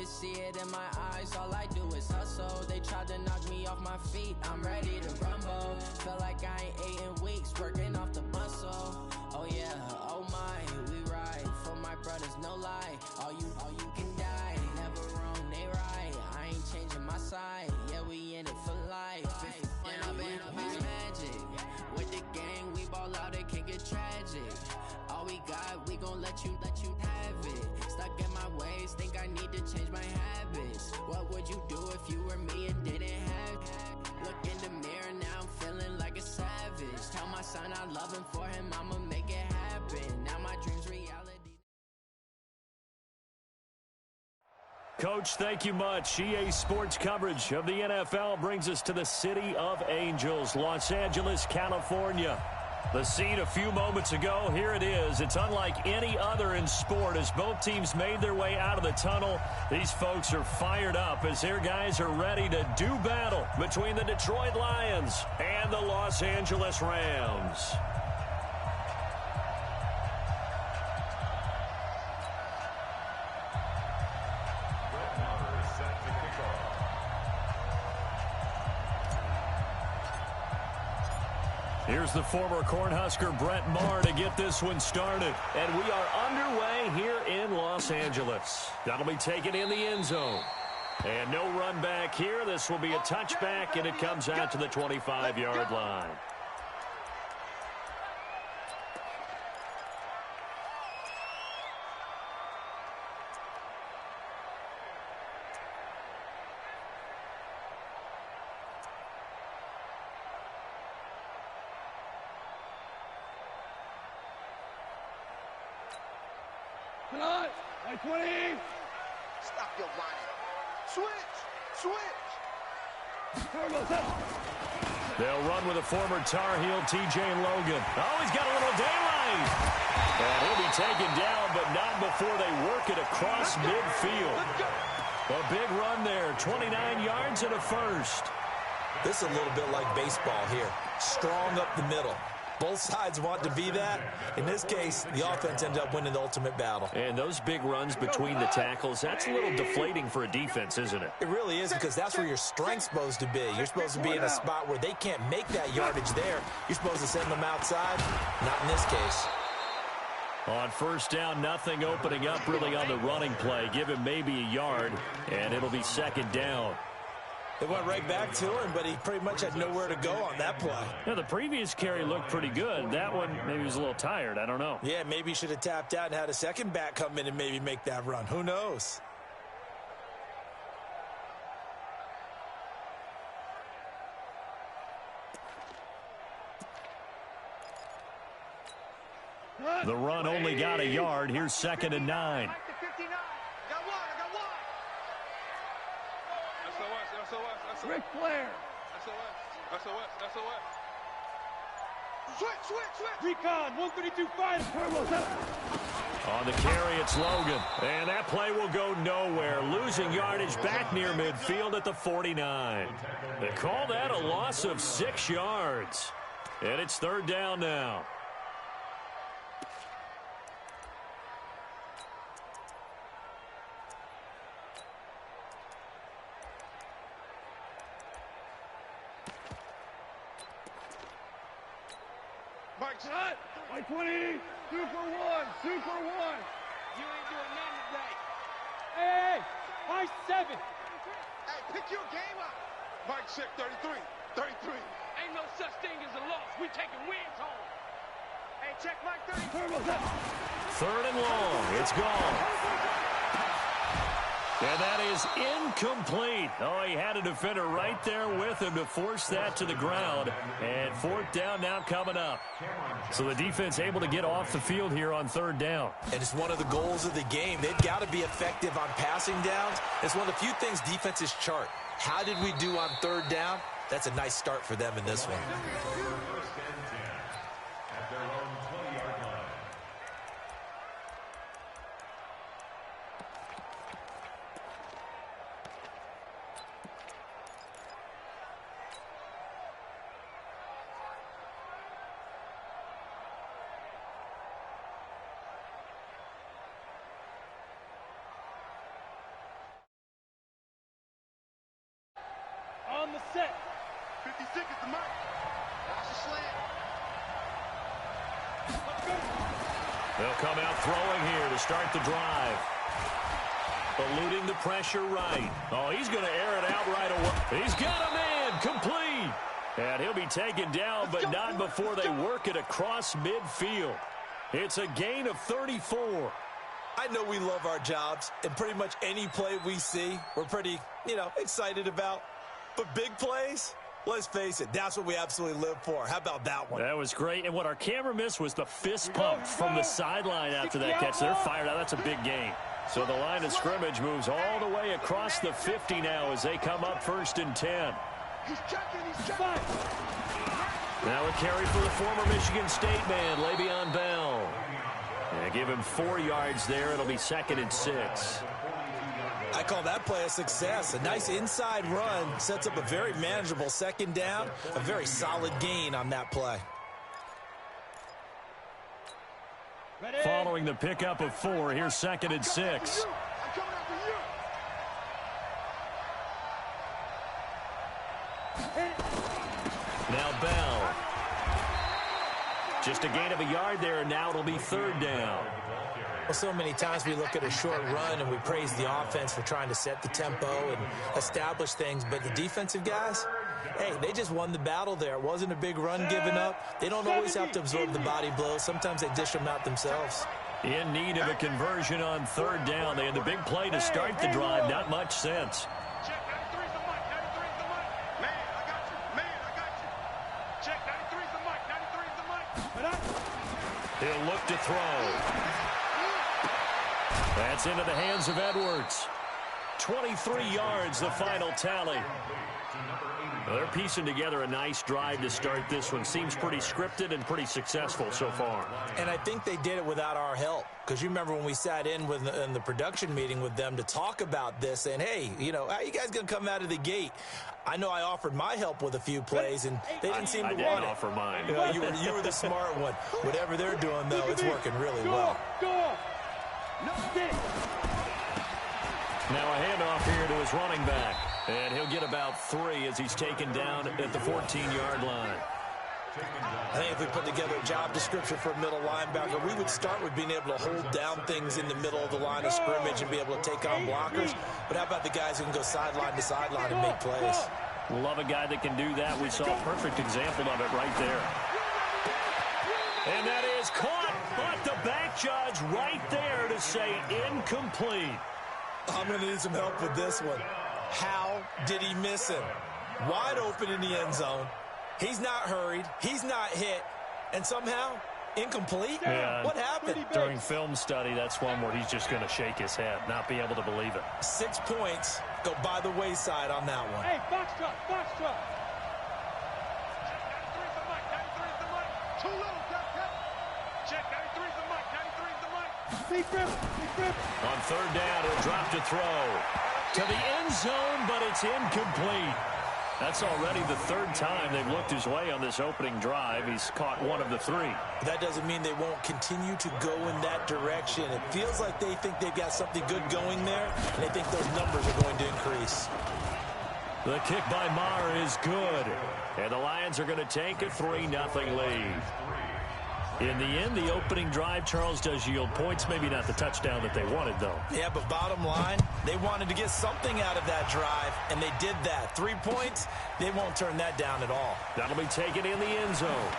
could see it in my eyes, all I do is hustle. They tried to knock me off my feet, I'm ready to rumble. Feel like I ain't ate in weeks, working off the muscle. Oh yeah, oh my, we ride for my brothers, no lie. All you can die, never wrong, they right. I ain't changing my side, yeah, we in it for life. And I've been magic with the gang, we ball out, it can get tragic. All we got, we gon' let you have it. Stuck in my ways, think I need to change my habits. What would you do if you were me and didn't have it? Look in the mirror, now I'm feeling like a savage. Tell my son I love him, for him I'ma make it happen. Now my dream's reality. Coach, thank you much. EA Sports coverage of the NFL brings us to the City of Angels, Los Angeles, California. The scene a few moments ago, here it is. It's unlike any other in sport as both teams made their way out of the tunnel. These folks are fired up as their guys are ready to do battle between the Detroit Lions and the Los Angeles Rams. Here's the former Cornhusker Brett Maher to get this one started. And we are underway here in Los Angeles. That'll be taken in the end zone. And no run back here. This will be a touchback, and it comes out to the 25-yard line. Line 20. Stop your whining. Switch. They'll run with a former Tar Heel, TJ Logan. Oh, he's got a little daylight. And he'll be taken down, but not before they work it across midfield. A big run there, 29 yards and a first. This is a little bit like baseball here. Strong up the middle. Both sides want to be that. In this case, the offense ended up winning the ultimate battle. And those big runs between the tackles, that's a little deflating for a defense, isn't it? It really is, because that's where your strength's supposed to be. You're supposed to be in a spot where they can't make that yardage there. You're supposed to send them outside. Not in this case. On first down, nothing opening up really on the running play. Give him maybe a yard, and it'll be second down. They went right back to him, but he pretty much had nowhere to go on that play. Yeah, the previous carry looked pretty good. That one, maybe he was a little tired. I don't know. Yeah, maybe he should have tapped out and had a second back come in and maybe make that run. Who knows? The run only got a yard. Here's 2nd and 9. Ric Flair. Switch. Recon, 132 fighter. On the carry, it's Logan. And that play will go nowhere. Losing yardage back near midfield at the 49. They call that a loss of 6 yards. And it's 3rd down now. Mike shot. Mike 20. 2 for 1. 2 for 1. You ain't doing nothing today. Hey, Mike 7. Hey, pick your game up. Mike check 33. 33. Ain't no such thing as a loss. We taking wins home. Hey, check Mike 30. 3rd and long. It's gone. And that is incomplete. Oh, he had a defender right there with him to force that to the ground. And 4th down now coming up. So the defense able to get off the field here on 3rd down. And it's one of the goals of the game. They've got to be effective on passing downs. It's one of the few things defenses chart. How did we do on 3rd down? That's a nice start for them in this one. set. 50 seconds to mark. Watch the slant. Let's go. They'll come out throwing here to start the drive. Eluding the pressure right. Oh, he's going to air it out right away. He's got a man complete. And he'll be taken down, but not before they work it across midfield. It's a gain of 34. I know we love our jobs, and pretty much any play we see, we're pretty, excited about. But big plays, let's face it, that's what we absolutely live for. How about that one? That was great. And what our camera missed was the fist pump from the sideline after that catch. They're fired out. That's a big gain. So the line of scrimmage moves all the way across the 50 now as they come up 1st and 10. He's checking. He's checking. Now a carry for the former Michigan State man, Le'Veon Bell. And give him 4 yards there. It'll be 2nd and 6. I call that play a success. A nice inside run sets up a very manageable 2nd down. A very solid gain on that play. Ready? Following the pickup of 4, here's 2nd and 6. I'm coming after you. Now Bell. Just a gain of a yard there, and now it'll be 3rd down. Well, so many times we look at a short run and we praise the offense for trying to set the tempo and establish things, but the defensive guys, hey, they just won the battle there. It wasn't a big run given up. They don't always have to absorb the body blows. Sometimes they dish them out themselves. In need of a conversion on 3rd down. They had the big play to start the drive. Not much sense. Check 93's the mic. 93's the mic. Man, I got you. Man, I got you. Check 93's the mic. 93's the mic. He'll look to throw. That's into the hands of Edwards. 23 yards, the final tally. Well, they're piecing together a nice drive to start this one. Seems pretty scripted and pretty successful so far. And I think they did it without our help. Because you remember when we sat in the production meeting with them to talk about this, saying, hey, how you guys going to come out of the gate? I know I offered my help with a few plays, and they didn't seem to want it. I didn't offer mine. You were the smart one. Whatever they're doing, though, it's working really well. Go. No stick. Now a handoff here to his running back. And he'll get about 3 as he's taken down at the 14-yard line. I think if we put together a job description for a middle linebacker, we would start with being able to hold down things in the middle of the line of scrimmage and be able to take on blockers. But how about the guys who can go sideline to sideline and make plays? Love a guy that can do that. We saw a perfect example of it right there. And that is caught, but the back judge right there to say incomplete. I'm going to need some help with this one. How did he miss him? Wide open in the end zone. He's not hurried. He's not hit. And somehow, incomplete? Yeah, what happened? During film study, that's one where he's just going to shake his head, not be able to believe it. 6 points go by the wayside on that one. Hey, box truck. Check 93's the mic. 93's the mic. Too little, cut. Check 93's the mic. 93's the mic. Big grip. On 3rd down, he'll drop to throw to the end zone, but it's incomplete. That's already the 3rd time they've looked his way on this opening drive. He's caught 1 of the 3. But that doesn't mean they won't continue to go in that direction. It feels like they think they've got something good going there, and they think those numbers are going to increase. The kick by Maher is good, and the Lions are going to take a 3-0 lead. In the end, the opening drive, Charles, does yield points. Maybe not the touchdown that they wanted, though. Yeah, but bottom line, they wanted to get something out of that drive, and they did that. 3 points, they won't turn that down at all. That'll be taken in the end zone.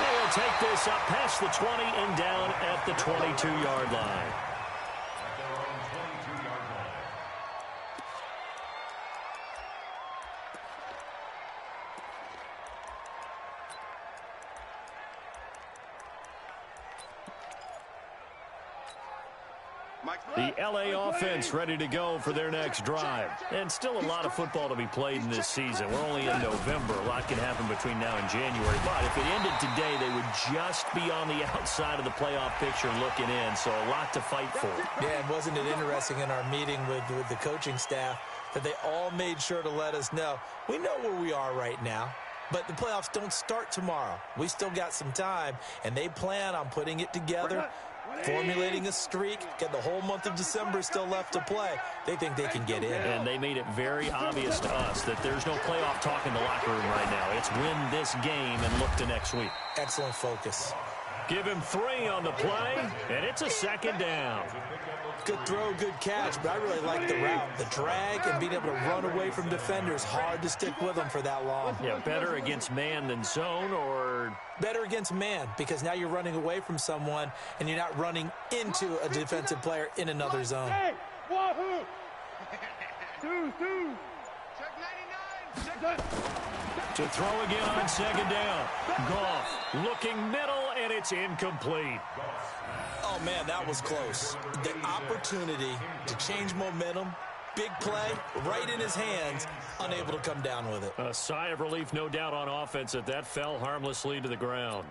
They'll take this up past the 20 and down at the 22-yard line. The LA offense ready to go for their next drive. And still a lot of football to be played in this season. We're only in November. A lot can happen between now and January. But if it ended today, they would just be on the outside of the playoff picture looking in. So a lot to fight for. Yeah, and wasn't it interesting in our meeting with the coaching staff that they all made sure to let us know, we know where we are right now. But the playoffs don't start tomorrow. We still got some time, and they plan on putting it together formulating a streak. Get the whole month of December still left to play. They think they can get in. And they made it very obvious to us that there's no playoff talk in the locker room right now. It's win this game and look to next week. Excellent focus. Give him 3 on the play, and it's a second down. Good throw, good catch, but I really like the route. The drag and being able to run away from defenders, hard to stick with them for that long. Yeah, better against man than zone, or better against man, because now you're running away from someone and you're not running into a defensive player in another zone. Hey, wahoo! Two. Check 99. to throw again on second down. Goff looking middle, and it's incomplete. Oh, man, that was close. The opportunity to change momentum, big play, right in his hands, unable to come down with it. A sigh of relief, no doubt, on offense that fell harmlessly to the ground.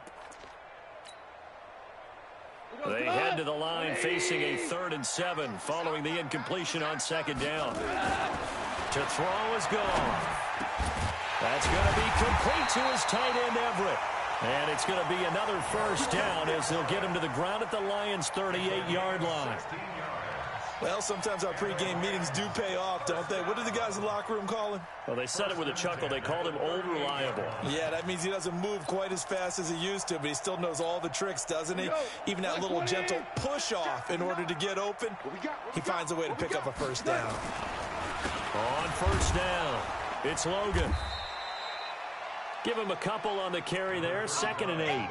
They head to the line facing a 3rd and 7 following the incompletion on second down. To throw is gone. That's going to be complete to his tight end, Everett. And it's going to be another first down as they'll get him to the ground at the Lions' 38-yard line. Well, sometimes our pregame meetings do pay off, don't they? What do the guys in the locker room call him? Well, they said it with a chuckle. They called him Old Reliable. Yeah, that means he doesn't move quite as fast as he used to, but he still knows all the tricks, doesn't he? Even that little gentle push-off in order to get open, he finds a way to pick up a first down. On first down, it's Logan. Give him a couple on the carry there, 2nd and 8.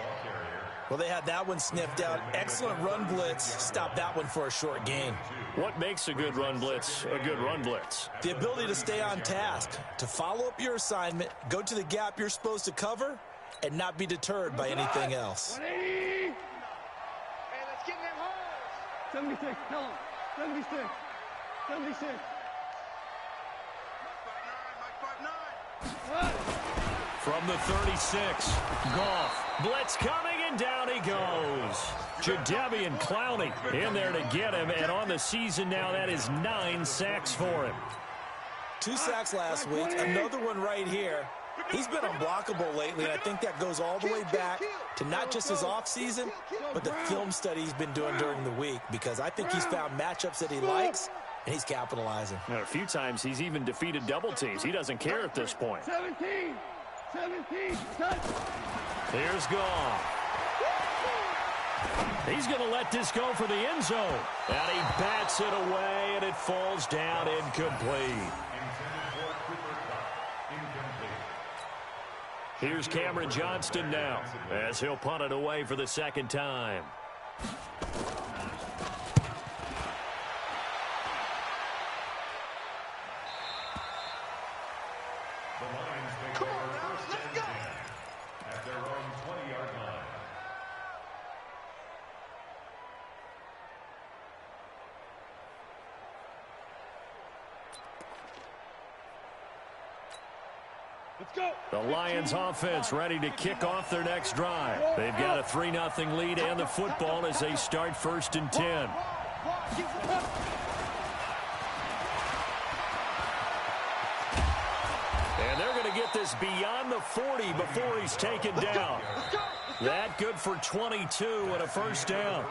Well, they had that one sniffed out. Excellent run blitz. Stop that one for a short gain. What makes a good run blitz a good run blitz? The ability to stay on task, to follow up your assignment, go to the gap you're supposed to cover, and not be deterred by anything else. 180. Hey, let's get in them holes. 76, tell him. 76. 76. What? From the 36, Goff. Blitz coming, and down he goes. Jadeveon Clowney in there to get him, and on the season now, that is 9 sacks for him. 2 sacks last week, another one right here. He's been unblockable lately, and I think that goes all the way back to not just his offseason, but the film study he's been doing during the week, because I think he's found matchups that he likes, and he's capitalizing. A few times he's even defeated double teams. He doesn't care at this point. 17, touch. Here's Goff. He's going to let this go for the end zone. And he bats it away, and it falls down incomplete. Here's Cameron Johnston now as he'll punt it away for the 2nd time. The Lions offense ready to kick off their next drive. They've got a 3-0 lead and the football as they start 1st and 10. And they're going to get this beyond the 40 before he's taken down. That good for 22 and a first down.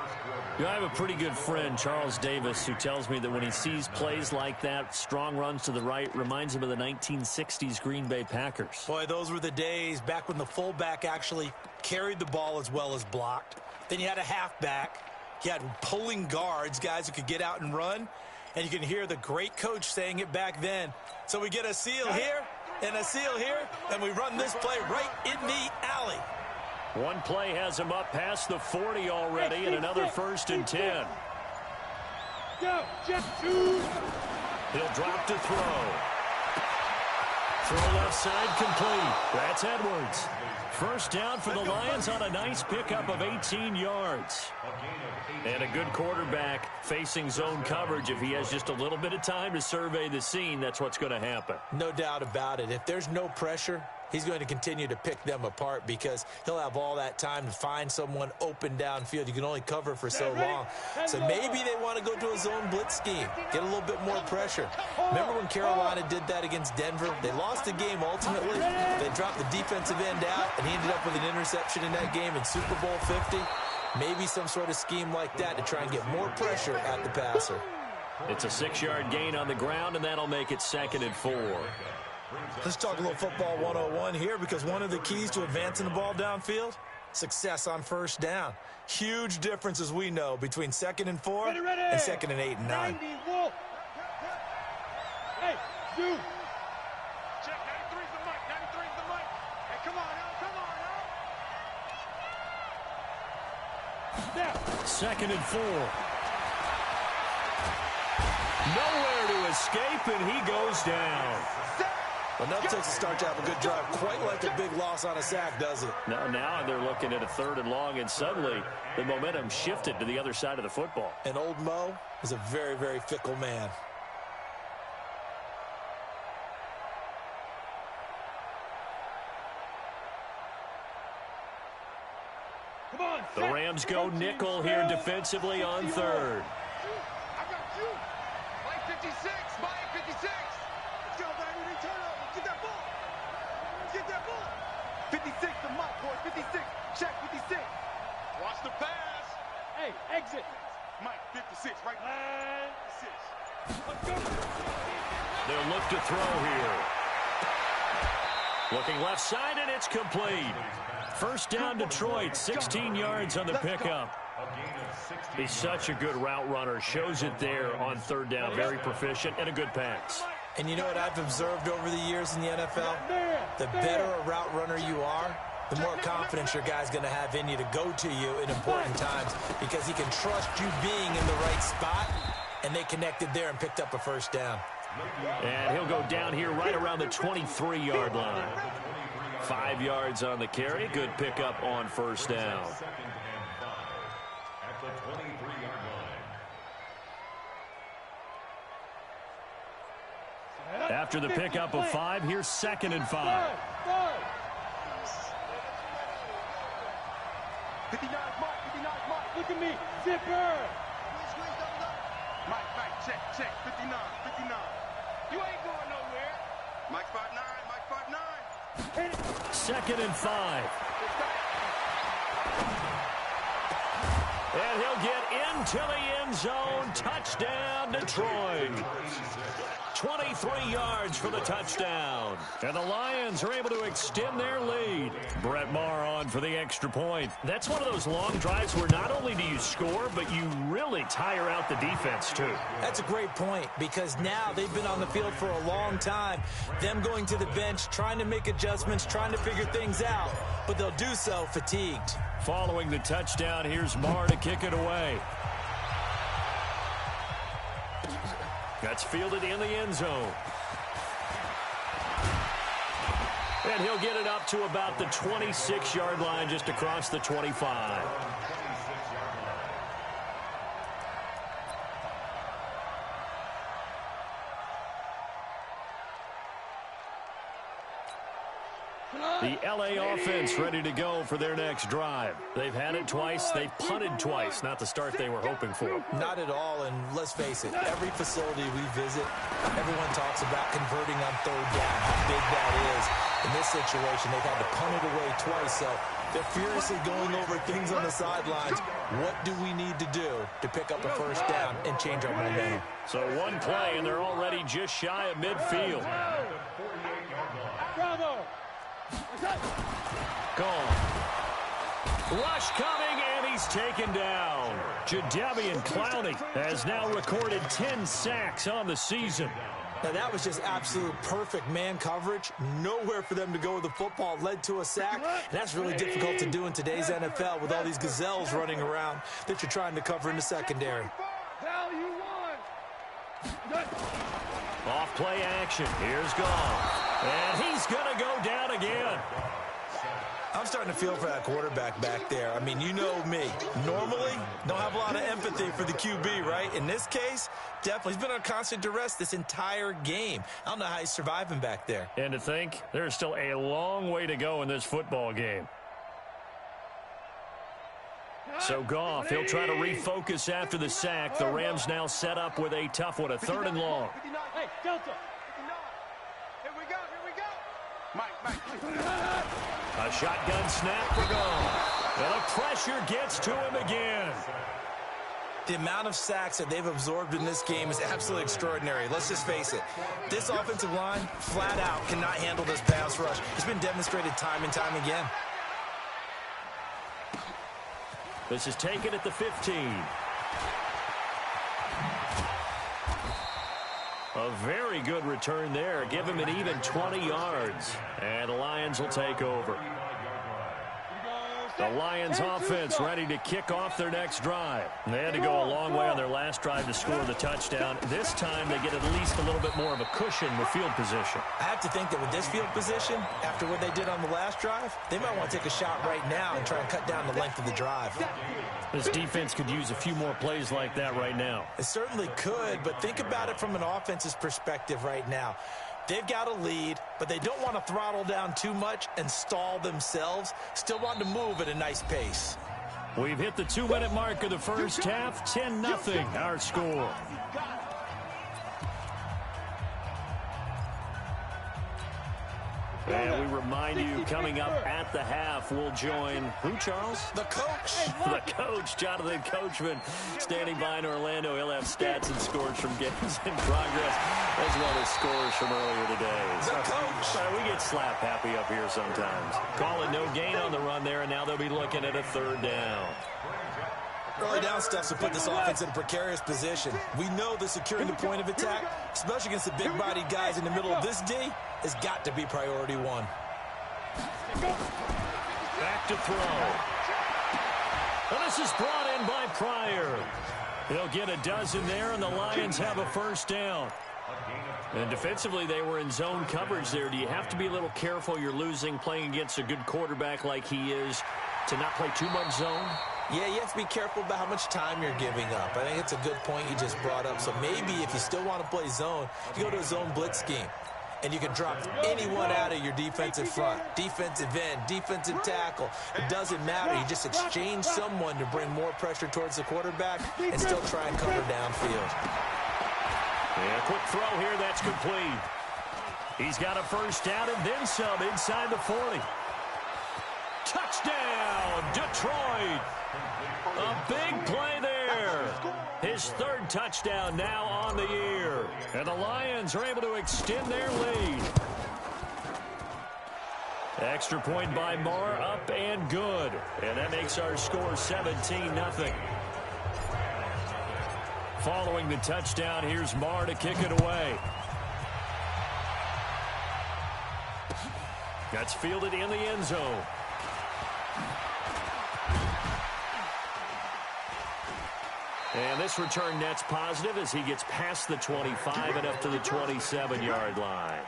I have a pretty good friend, Charles Davis, who tells me that when he sees plays like that, strong runs to the right, reminds him of the 1960s Green Bay Packers. Boy, those were the days back when the fullback actually carried the ball as well as blocked. Then you had a halfback. You had pulling guards, guys who could get out and run. And you can hear the great coach saying it back then. So we get a seal here and a seal here, and we run this play right in the alley. One play has him up past the 40 already, and another 1st and 10. Go, Jeff, shoot. He'll drop to throw. Throw left side complete. That's Edwards. First down for the Lions on a nice pickup of 18 yards. And a good quarterback facing zone coverage. If he has just a little bit of time to survey the scene, that's what's going to happen. No doubt about it. If there's no pressure, he's going to continue to pick them apart because he'll have all that time to find someone open downfield. You can only cover for so long. So maybe they want to go to a zone blitz scheme, get a little bit more pressure. Remember when Carolina did that against Denver? They lost the game ultimately. They dropped the defensive end out, and he ended up with an interception in that game in Super Bowl 50. Maybe some sort of scheme like that to try and get more pressure at the passer. It's a 6-yard gain on the ground, and that'll make it 2nd and 4. Let's talk a little football 101 here, because one of the keys to advancing the ball downfield, success on first down. Huge difference, as we know, between 2nd and 4 and 2nd and 8 and 9. Hey, dude. Check, 93's the mic, 93's the mic. Hey, come on now, come on now. Snap. 2nd and 4. Nowhere to escape, and he goes down. Enough takes to start to have a good drive. Quite like a big loss on a sack, does it? Now they're looking at a 3rd and long, and suddenly the momentum shifted to the other side of the football. And old Mo is a very, very fickle man. Come on, The Rams go nickel here defensively on 3rd. I got you. Mike 56, Mike 56. Let's go, baby. Return over. Get that ball. Get that ball. 56 to Mike, boys. 56. Check 56. Watch the pass. Hey, exit. Mike 56, right? Line 6. Let's go. They'll look to throw here. Looking left side, and it's complete. First down, Detroit, 16 yards on the pickup. He's such a good route runner. Shows it there on 3rd down. Very proficient and a good pass. And you know what I've observed over the years in the NFL? The better a route runner you are, the more confidence your guy's going to have in you to go to you in important times, because he can trust you being in the right spot, and they connected there and picked up a first down. And he'll go down here right around the 23-yard line. 5 yards on the carry. Good pickup on first down. After the pickup of 5, here's 2nd and 5. 59, Mike, 59, Mike. Look at me. Zipper. Mike, check. 59. You ain't going nowhere. Mike 5'9", Mike 5'9". 2nd and 5. And he'll get into the end zone. Touchdown, Detroit. 23 yards for the touchdown. And the Lions are able to extend their lead. Brett Maher on for the extra point. That's one of those long drives where not only do you score, but you really tire out the defense, too. That's a great point, because now they've been on the field for a long time. Them going to the bench, trying to make adjustments, trying to figure things out, but they'll do so fatigued. Following the touchdown, here's Maher to kick it away. That's fielded in the end zone. And he'll get it up to about the 26-yard line, just across the 25. The LA offense ready to go for their next drive. They've had it twice. They've punted twice. Not the start they were hoping for. Not at all, and let's face it, every facility we visit, everyone talks about converting on 3rd down, how big that is. In this situation, they've had to punt it away twice, so they're furiously going over things on the sidelines. What do we need to do to pick up a first down and change our momentum? So one play, and they're already just shy of midfield. Bravo. Gone. Rush coming, and he's taken down. Jadeveon Clowney has now recorded 10 sacks on the season. Now, that was just absolute perfect man coverage. Nowhere for them to go with the football. Led to a sack. And that's really difficult to do in today's NFL with all these gazelles running around that you're trying to cover in the secondary. Off play action. Here's Goff. And he's going to go down again. I'm starting to feel for that quarterback back there. I mean, you know me. Normally, don't have a lot of empathy for the QB, right? In this case, definitely. He's been on constant duress this entire game. I don't know how he's surviving back there. And to think, there's still a long way to go in this football game. So Goff, he'll try to refocus after the sack. The Rams now set up with a tough one, a 3rd and long. Hey, Delta. Here we go. A shotgun snap for Goff. And the pressure gets to him again. The amount of sacks that they've absorbed in this game is absolutely extraordinary. Let's just face it. This offensive line, flat out, cannot handle this pass rush. It's been demonstrated time and time again. This is taken at the 15. A very good return there. Give him an even 20 yards. And the Lions will take over. The Lions offense ready to kick off their next drive. They had to go a long way on their last drive to score the touchdown. This time they get at least a little bit more of a cushion with field position. I have to think that with this field position, after what they did on the last drive, they might want to take a shot right now and try and cut down the length of the drive. This defense could use a few more plays like that right now. It certainly could, but think about it from an offense's perspective right now. They've got a lead, but they don't want to throttle down too much and stall themselves. Still want to move at a nice pace. We've hit the 2-minute mark of the first half. 10-0 our score. And we remind you, coming up at the half, we'll join who, Charles? The coach. The coach, Jonathan Coachman, standing by in Orlando. He'll have stats and scores from games in progress, as well as scores from earlier today. The coach. We get slap happy up here sometimes. Call it no gain on the run there, and now they'll be looking at a third down. Early down stuff to put this offense in a precarious position. We know that securing the point of attack, especially against the big-bodied guys in the middle of this D, has got to be priority one. Back to throw. And this is brought in by Pryor. He'll get a dozen there, and the Lions have a first down. And defensively, they were in zone coverage there. Do you have to be a little careful? You're losing, playing against a good quarterback like he is, to not play too much zone? Yeah, you have to be careful about how much time you're giving up. I think it's a good point you just brought up. So maybe if you still want to play zone, you go to a zone blitz scheme. And you can drop anyone out of your defensive front. Defensive end, defensive tackle. It doesn't matter. You just exchange someone to bring more pressure towards the quarterback and still try and cover downfield. Yeah, quick throw here. That's complete. He's got a first down and then some inside the 40. Touchdown, Detroit. A big play there. His third touchdown now on the year. And the Lions are able to extend their lead. Extra point by Marr, up and good. And that makes our score 17-0. Following the touchdown, here's Marr to kick it away. That's fielded in the end zone. And this return net's positive as he gets past the 25 and up to the 27-yard line.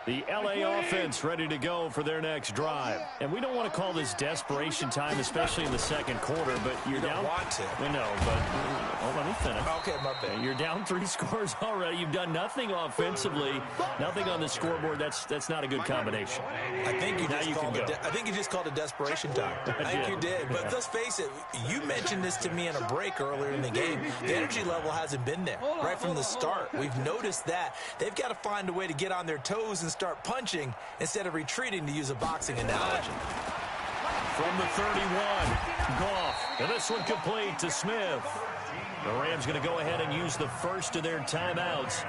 The LA offense ready to go for their next drive. And we don't want to call this desperation time, especially in the second quarter, but you're down. You don't want to. We know, but let me finish. Okay, my bad. You're down 3 scores already. You've done nothing offensively, nothing on the scoreboard. That's not a good combination. I think you just called it desperation time. I think you did. But let's face it, you mentioned this to me in a break earlier in the game. The energy level hasn't been there right from the start. We've noticed that. They've got to find a way to get on their toes and start punching instead of retreating, to use a boxing analogy. From the 31, Goff. And this one complete to Smith. The Rams going to go ahead and use the first of their timeouts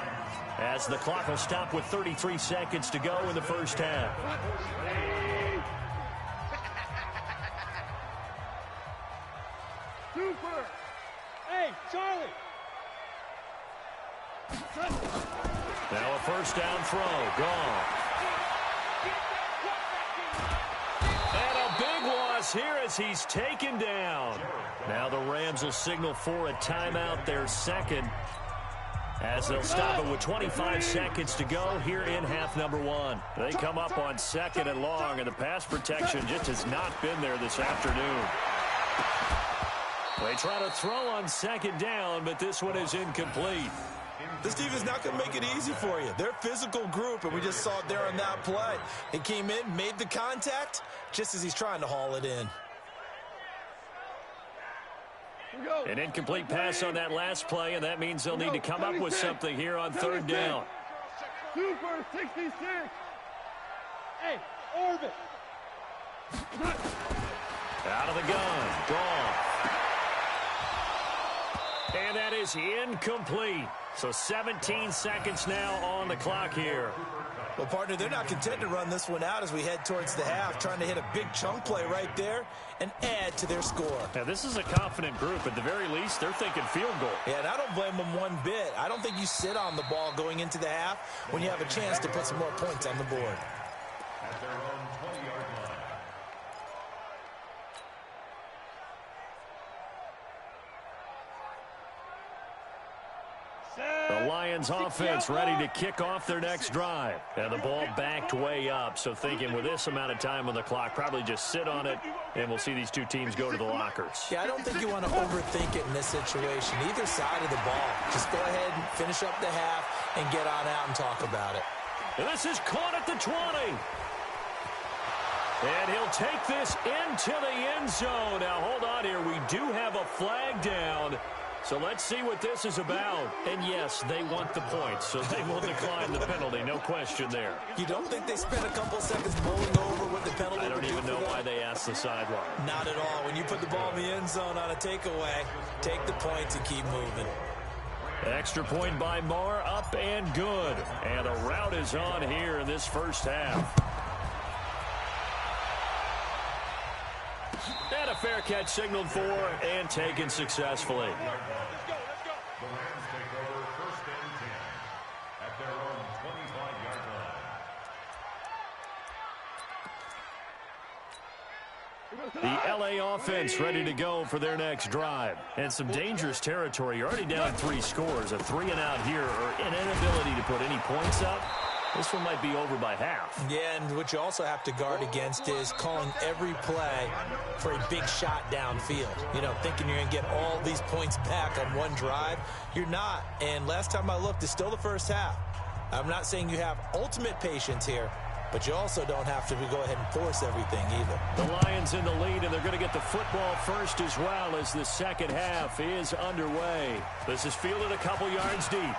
as the clock will stop with 33 seconds to go in the first half. Super! Hey, Charlie! Now a first down throw. Goff. And a big loss here as he's taken down. Now the Rams will signal for a timeout, their second, as they'll stop it with 25 seconds to go here in half number 1. They come up on second and long, and the pass protection just has not been there this afternoon. They try to throw on second down, but this one is incomplete. This team is not going to make it easy for you. They're a physical group, and we just saw it there on that play. He came in, made the contact, just as he's trying to haul it in. An incomplete pass on that last play, and that means they'll need to come up with something here on third down. Super 66. Hey, orbit. Out of the gun. Goff. And that is incomplete. So 17 seconds now on the clock here. Well, partner, they're not content to run this one out as we head towards the half, trying to hit a big chunk play right there and add to their score. Now, this is a confident group. At the very least, they're thinking field goal. Yeah, and I don't blame them one bit. I don't think you sit on the ball going into the half when you have a chance to put some more points on the board. At their own 20-yard line. The Lions offense ready to kick off their next drive. And the ball backed way up, so thinking with this amount of time on the clock, probably just sit on it, and we'll see these two teams go to the lockers. Yeah, I don't think you want to overthink it in this situation. Either side of the ball. Just go ahead and finish up the half and get on out and talk about it. And this is caught at the 20. And he'll take this into the end zone. Now, hold on here. We do have a flag down. So let's see what this is about. And yes, they want the points, so they will decline the penalty. No question there. You don't think they spent a couple seconds mulling over what the penalty I don't even know why they asked the sideline. Not at all. When you put the ball in the end zone on a takeaway, take the points and keep moving. Extra point by Marr, up and good. And a route is on here in this first half. And a fair catch signaled for and taken successfully. The Rams take over 1st and 10 at their own 25-yard line. The LA offense ready to go for their next drive. And some dangerous territory. You're already down 3 scores. A 3-and-out here or an inability to put any points up. This one might be over by half. Yeah, and what you also have to guard against is calling every play for a big shot downfield. You know, thinking you're going to get all these points back on one drive. You're not. And last time I looked, it's still the first half. I'm not saying you have ultimate patience here, but you also don't have to go ahead and force everything either. The Lions in the lead, and they're going to get the football first as well as the second half is underway. This is fielded a couple yards deep.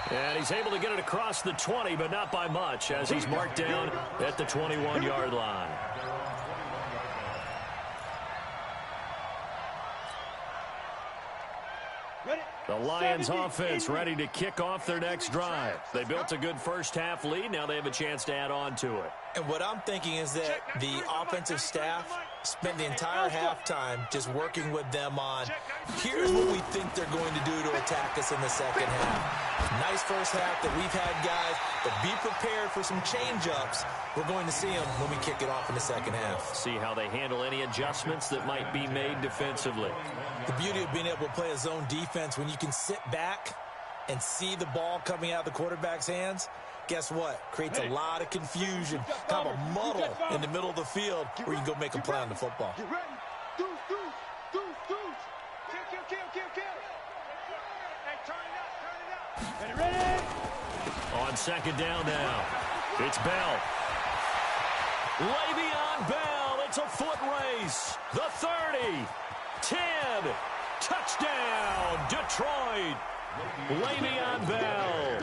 And he's able to get it across the 20, but not by much, as he's marked down at the 21-yard line. The Lions offense ready to kick off their next drive. They built a good first half lead. Now they have a chance to add on to it. And what I'm thinking is that the offensive staff spent the entire halftime just working with them on, here's what we think they're going to do to attack us in the second half. Nice first half that we've had, guys, but be prepared for some change-ups. We're going to see them when we kick it off in the second half. See how they handle any adjustments that might be made defensively. The beauty of being able to play a zone defense, when you can sit back and see the ball coming out of the quarterback's hands, guess what? Creates a lot of confusion, kind of a muddle in the middle of the field where you can go make a play on the football. Get ready. Deuce. Kill. Hey, turn it up. Ready? On second down now, it's Bell. Le'Veon Bell, it's a foot race. The 30, 10, touchdown, Detroit. Le'Veon Bell,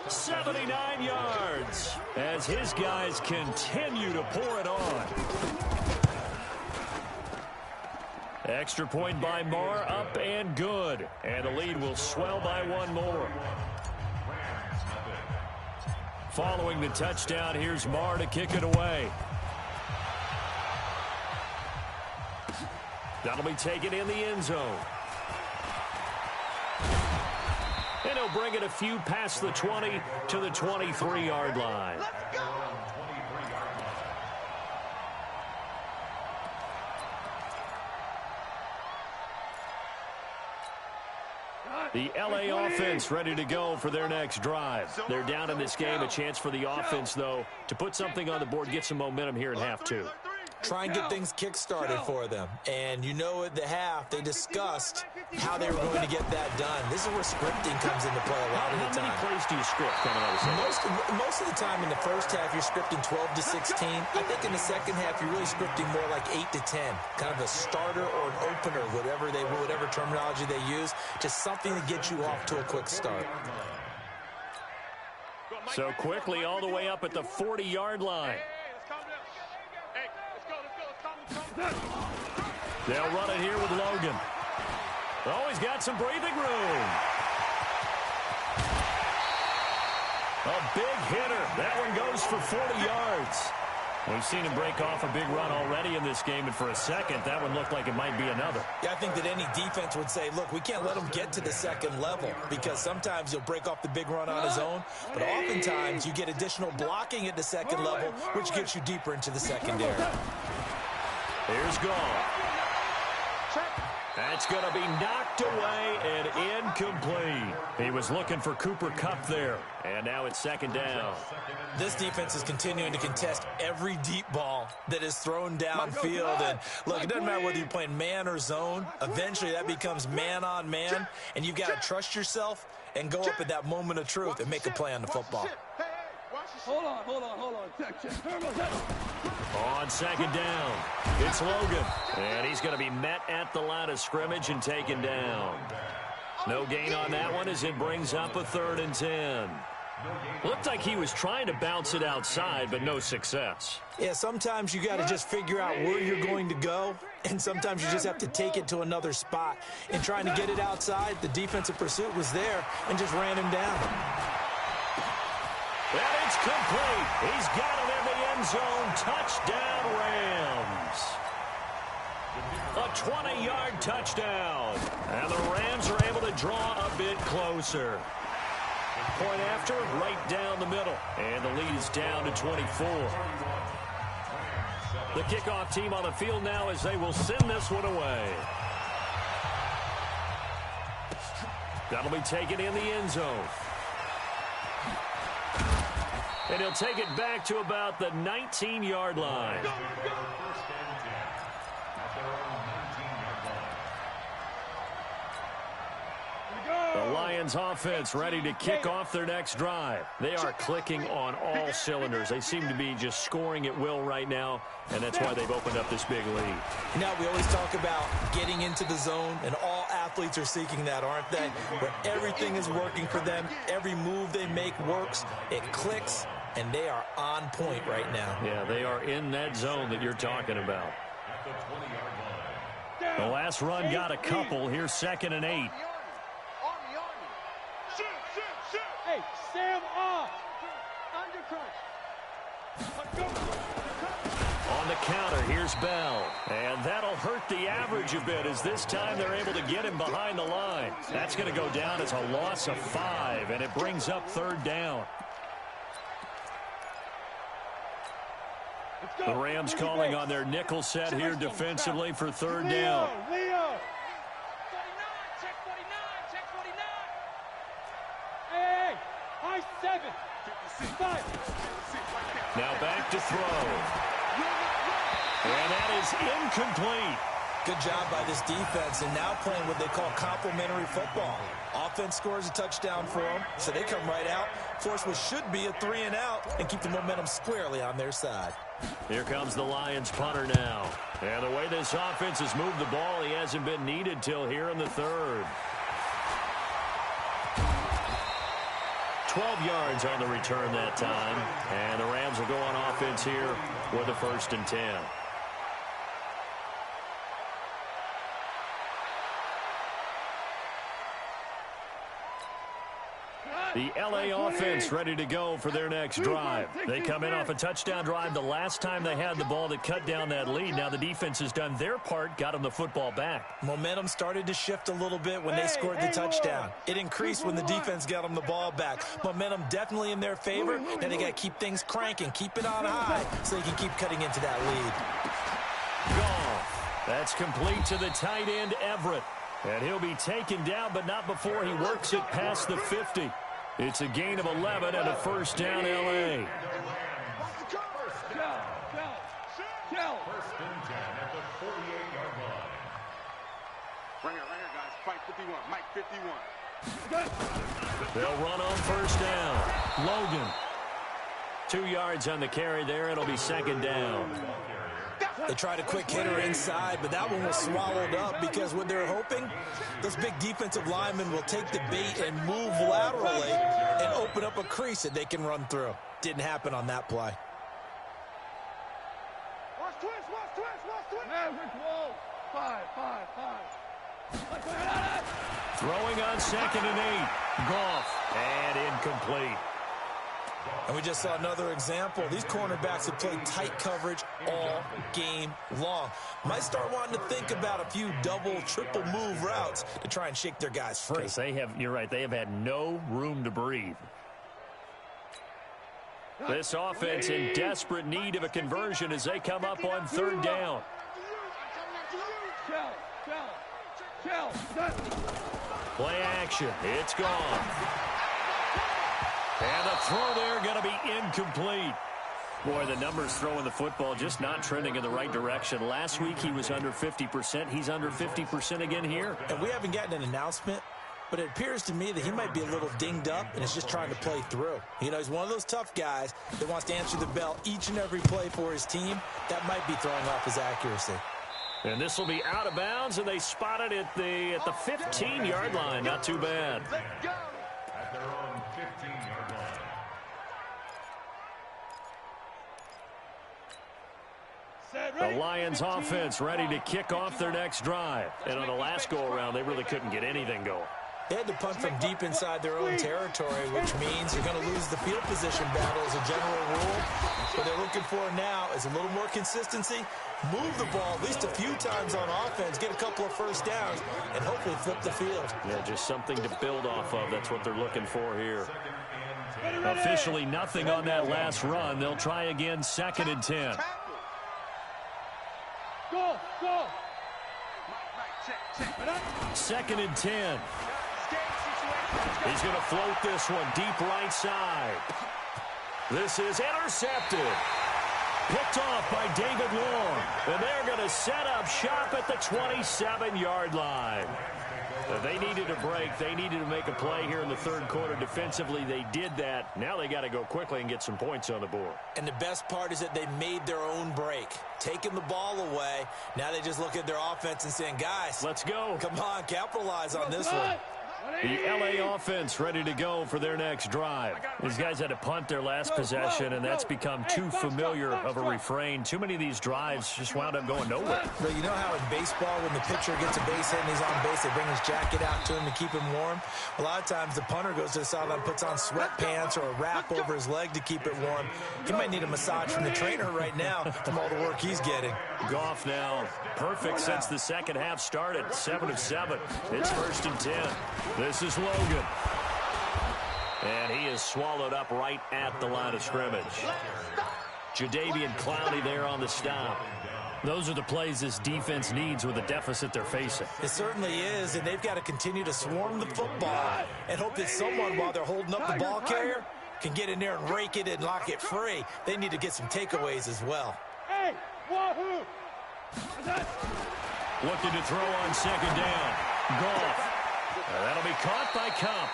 79 yards, as his guys continue to pour it on. Extra point by Marr, up and good. And the lead will swell by one more. Following the touchdown, here's Marr to kick it away. That'll be taken in the end zone. And he'll bring it a few past the 20 to the 23-yard line. The LA offense ready to go for their next drive. They're down in this game. A chance for the offense, though, to put something on the board, get some momentum here in half two. try and get things kick-started for them. And you know at the half, they discussed how they were going to get that done. This is where scripting comes into play a lot of the time. How many plays do you script coming out of the second? Most of the time in the first half, you're scripting 12 to 16. I think in the second half, you're really scripting more like 8 to 10. Kind of a starter or an opener, whatever terminology they use. Just something to get you off to a quick start. So quickly all the way up at the 40-yard line. They'll run it here with Logan. Oh, he's got some breathing room. A big hitter. That one goes for 40 yards. We've seen him break off a big run already in this game, and for a second, that one looked like it might be another. Yeah, I think that any defense would say, look, we can't let him get to the second level, because sometimes he'll break off the big run on his own, but oftentimes you get additional blocking at the second level, which gets you deeper into the secondary. Here's Gall. That's going to be knocked away and incomplete. He was looking for Cooper Kupp there, and now it's second down. This defense is continuing to contest every deep ball that is thrown downfield. And look, it doesn't matter whether you're playing man or zone. Eventually, that becomes man on man, and you've got to trust yourself and go up at that moment of truth and make a play on the football. Hold on. Check. On second down, it's Logan, and he's going to be met at the line of scrimmage and taken down. No gain on that one as it brings up a 3rd and 10. Looked like he was trying to bounce it outside, but no success. Yeah, sometimes you got to just figure out where you're going to go, and sometimes you just have to take it to another spot. In trying to get it outside, the defensive pursuit was there and just ran him down. And it's complete. He's got it in the end zone. Touchdown, Rams. A 20-yard touchdown. And the Rams are able to draw a bit closer. Point after, right down the middle. And the lead is down to 24. The kickoff team on the field now as they will send this one away. That'll be taken in the end zone. And he'll take it back to about the 19-yard line. The Lions offense ready to kick off their next drive. They are clicking on all cylinders. They seem to be just scoring at will right now, and that's why they've opened up this big lead. Now, we always talk about getting into the zone, and all athletes are seeking that, aren't they? Where everything is working for them, every move they make works, it clicks, and they are on point right now. Yeah, they are in that zone that you're talking about. The last run got a couple. Here's 2nd and 8. Hey, Sam off. Undercrunch. On the counter, here's Bell. And that'll hurt the average a bit as this time they're able to get him behind the line. That's going to go down as a loss of 5, and it brings up 3rd down. The Rams calling on their nickel set here defensively for 3rd down. Leo. 49, check 49. Hey, high 7. 5. Now back to throw. And that is incomplete. Good job by this defense, and now playing what they call complementary football. Offense scores a touchdown for them, so they come right out, force what should be a 3 and out, and keep the momentum squarely on their side. Here comes the Lions punter now. And the way this offense has moved the ball, he hasn't been needed till here in the 3rd. 12 yards on the return that time. And the Rams will go on offense here with a 1st and 10. The L.A. offense ready to go for their next drive. They come in off a touchdown drive the last time they had the ball that cut down that lead. Now the defense has done their part, got them the football back. Momentum started to shift a little bit when they scored the touchdown. It increased when the defense got them the ball back. Momentum definitely in their favor. Now they got to keep things cranking, keep it on high so they can keep cutting into that lead. Goff. That's complete to the tight end, Everett. And he'll be taken down, but not before he works it past the 50. It's a gain of 11 and a 1st down, L.A. and 10 at the 48-yard line. Right here, guys. Fight 51. Mike 51. They'll run on first down. Logan. 2 yards on the carry there. It'll be second down. They tried a quick hitter inside, but that one was swallowed up because what they're hoping, those big defensive linemen will take the bait and move laterally and open up a crease that they can run through. Didn't happen on that play. Watch twist. Average wall. 5. Throwing on 2nd and 8. Goff. And incomplete. And we just saw another example. These cornerbacks have played tight coverage all game long. Might start wanting to think about a few double, triple move routes to try and shake their guys free. You're right, they have had no room to breathe. This offense in desperate need of a conversion as they come up on 3rd down. Play action. It's gone. And the throw there going to be incomplete. Boy, the numbers throwing the football just not trending in the right direction. Last week he was under 50%. He's under 50% again here. And we haven't gotten an announcement, but it appears to me that he might be a little dinged up and is just trying to play through. You know, he's one of those tough guys that wants to answer the bell each and every play for his team. That might be throwing off his accuracy. And this will be out of bounds, and they spot it at the 15-yard line. Not too bad. At their own 15-yard line. The Lions offense ready to kick off their next drive. And on the last go-around, they really couldn't get anything going. They had to punt from deep inside their own territory, which means you're going to lose the field position battle as a general rule. What they're looking for now is a little more consistency, move the ball at least a few times on offense, get a couple of first downs, and hopefully flip the field. Yeah, just something to build off of. That's what they're looking for here. Officially nothing on that last run. They'll try again, 2nd and 10. Go. 2nd and 10. He's going to float this one deep right side. This is intercepted. Picked off by David Long. And they're going to set up shop at the 27-yard line. They needed a break. They needed to make a play here in the 3rd quarter. Defensively, they did that. Now they got to go quickly and get some points on the board. And the best part is that they made their own break. Taking the ball away. Now they just look at their offense and saying, guys, let's go. Come on, capitalize on this one. The L.A. offense ready to go for their next drive. These guys had to punt their last possession, and that's become too familiar of a refrain. Too many of these drives just wound up going nowhere. But you know how in baseball, when the pitcher gets a base hit and he's on base, they bring his jacket out to him to keep him warm? A lot of times the punter goes to the sideline, puts on sweatpants or a wrap over his leg to keep it warm. He might need a massage from the trainer right now from all the work he's getting. Goff now perfect since the second half started. 7 of 7. It's 1st and 10. This is Logan. And he is swallowed up right at the line of scrimmage. Jadeveon Clowney there on the stop. Those are the plays this defense needs with the deficit they're facing. It certainly is, and they've got to continue to swarm the football and hope that someone, while they're holding up the ball carrier, can get in there and rake it and lock it free. They need to get some takeaways as well. Hey, wahoo! Looking to throw on 2nd down. Goff. That'll be caught by Kupp.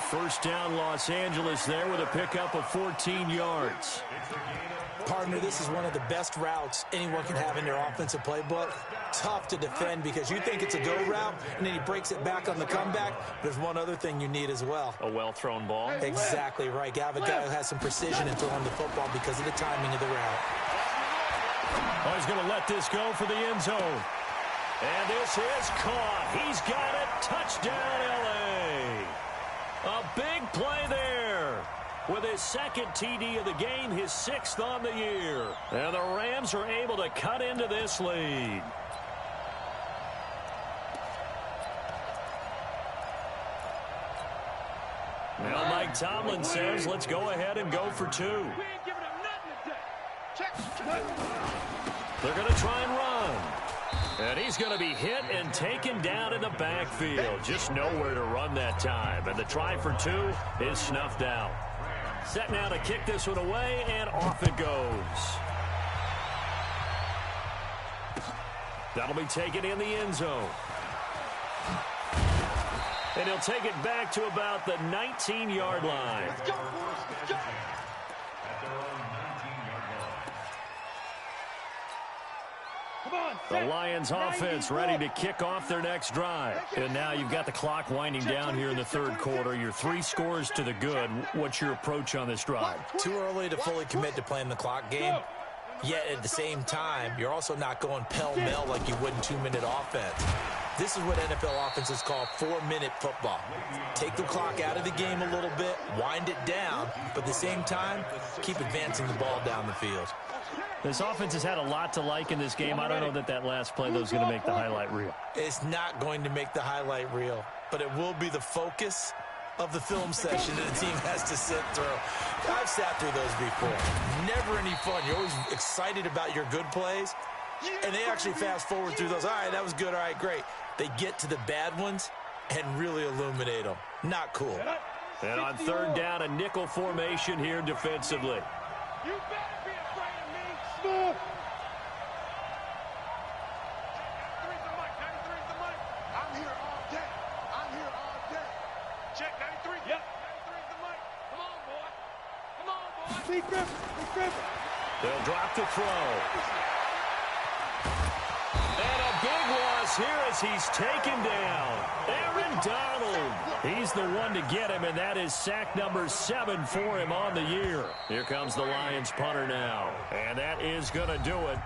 First down, Los Angeles there with a pickup of 14 yards. Partner, this is one of the best routes anyone can have in their offensive playbook. Tough to defend because you think it's a go route, and then he breaks it back on the comeback. There's one other thing you need as well. A well-thrown ball. Exactly right. You have a guy who has some precision in throwing the football because of the timing of the route. Oh, he's going to let this go for the end zone. And this is caught. He's got it. Touchdown, L.A. A big play there. With his 2nd TD of the game, his 6th on the year. And the Rams are able to cut into this lead. Now Mike Tomlin says, let's go ahead and go for 2. We ain't giving him nothing today. They're going to try and run. And he's going to be hit and taken down in the backfield. Just nowhere to run that time. And the try for 2 is snuffed out. Set now to kick this one away, and off it goes. That'll be taken in the end zone. And he'll take it back to about the 19-yard line. Let's go, boys. Let's go. At their own 19-yard line. Come on, The Lions offense ready to kick off their next drive. And now you've got the clock winding down here in the third quarter. You're 3 scores to the good. What's your approach on this drive? Too early to fully commit to playing the clock game. Yet at the same time, you're also not going pell-mell like you would in 2-minute offense. This is what NFL offenses call 4-minute football. Take the clock out of the game a little bit, wind it down, but at the same time, keep advancing the ball down the field. This offense has had a lot to like in this game. I don't know that last play, though, is going to make the highlight reel. It's not going to make the highlight reel, but it will be the focus of the film session that the team has to sit through. I've sat through those before. Never any fun. You're always excited about your good plays, and they actually fast forward through those. All right, that was good. All right, great. They get to the bad ones and really illuminate them. Not cool. And on third down, a nickel formation here defensively. You better be afraid of me. Smooth. 93's the mic. 93's the mic. I'm here all day. I'm here all day. Check 93. Yep. 93's the mic. Come on, boy. Come on, boy. Be Griffin. Be Griffin. They'll drop the throw. And a big loss here as he's taken down. Aaron Donald. He's the one to get him, and that is sack number 7 for him on the year. Here comes the Lions punter now. And that is going to do it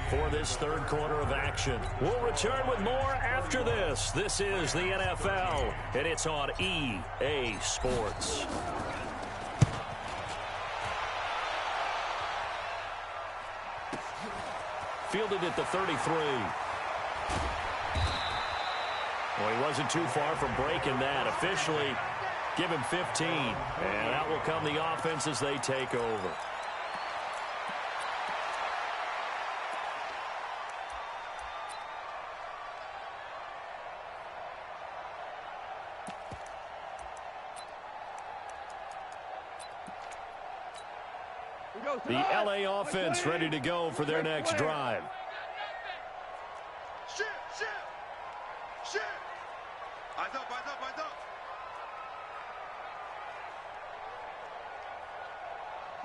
for this third quarter of action. We'll return with more after this. This is the NFL, and it's on EA Sports. Fielded at the 33. Well, he wasn't too far from breaking that. Officially, give him 15. And out will come the offense as they take over. The LA offense ready to go for their next drive. Shit, shit. Shit. Eyes up, eyes up, eyes up.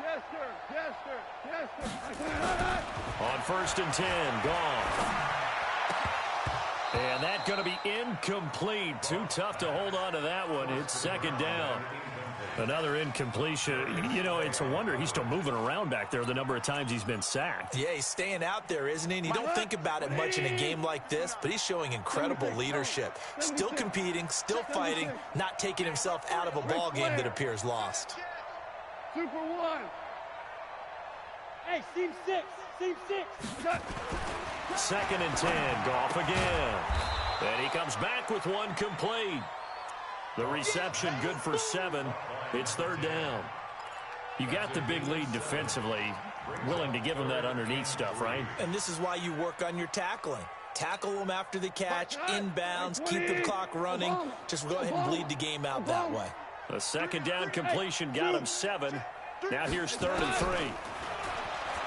Yes, sir. Yes, sir. Yes, sir. On 1st and 10, gone. And that's going to be incomplete. Too tough to hold on to that one. It's second down. Another incompletion. You know, it's a wonder he's still moving around back there the number of times he's been sacked. Yeah, he's staying out there, isn't he? And you don't think about it much in a game like this, but he's showing incredible leadership. Still competing, still fighting, not taking himself out of a ball game that appears lost. Super one. Hey, seam 6. Seam 6. 2nd and 10, Goff again. And he comes back with one complete. The reception good for 7. It's third down. You got the big lead defensively. Willing to give him that underneath stuff, right? And this is why you work on your tackling. Tackle them after the catch, inbounds, keep the clock running. Just go ahead and bleed the game out that way. A second down completion got him 7. Now here's 3rd and 3.